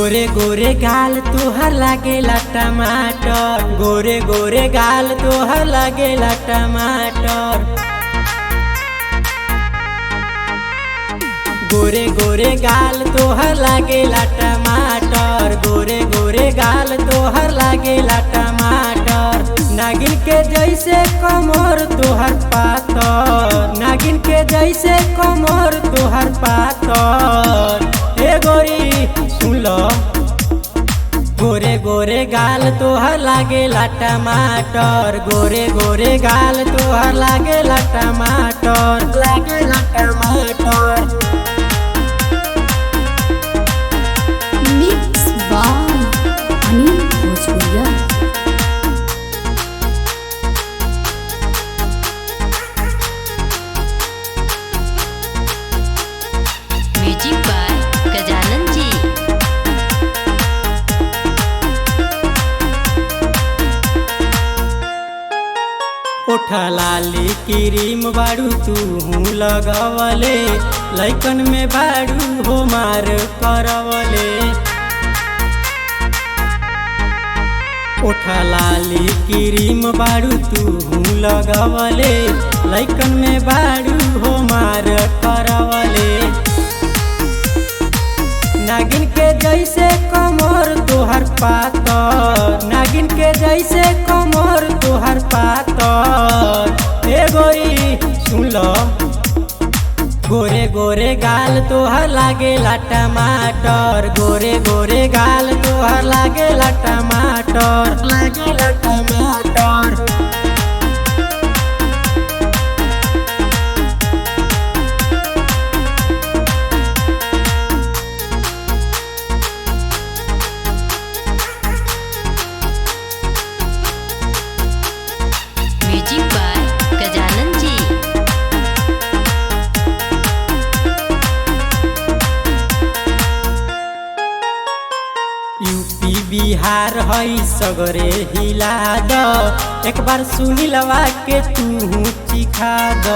गोरे गोरे गाल तोहर लागेला टमाटर, गोरे गोरे गाल तोहर लागेला टमाटर। गोरे गोरे गाल तोहर लागेला टमाटर, गोरे गोरे गाल तोहर लागेला टमाटर। नागिन के जैसे कमर तोहर पातर, नागिन के जैसे कमर तोहर पातर। हे गोरी सुन लो, गोरे गोरे गाल तोहर लागेला टमाटर, गोरे गोरे गाल तोहर लागेला टमाटर, लागेला टमाटर। मिक्स बाय अनिल भोजपुरिया। Music by Gajanan ji. ओठा लाली क्रीम बाड़ू तू लगवले, लैकन में बाड़ू हो मार करवले। ओठा लाली क्रीम बाड़ू तू लगवले, लैकन में बाड़ू हो मार करवले। नागिन के जैसे कमर तोहर पातर, नागिन के जैसे कमर तोहर पातर। हे गोरी सुन लो, गोरे गोरे गाल तोहर लागेला टमाटर, गोरे गोरे गाल तोहर लागेला टमाटर, लागेला टमाटर। Music by Gajanan ji. UP Bihar हई सगरे हिला द, एक बार सुनीलवा के तू चिखा द।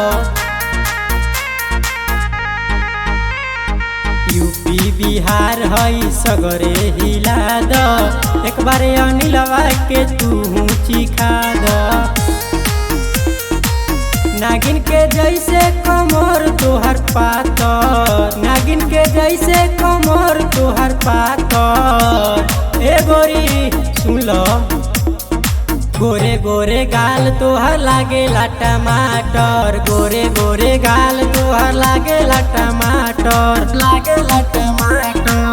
यूपी बिहार हई सगरे हिला द, एक बार अनिलवा के तू चिखा द। नागिन के जैसे कमर तोहर पातर, नागिन के जैसे कमर तोहर पातर। ए गोरी सुन लो, गोरे गोरे गाल तोहर लागेला टमाटर, गोरे गोरे गाल तोहर लागेला टमाटर, लागेला टमाटर।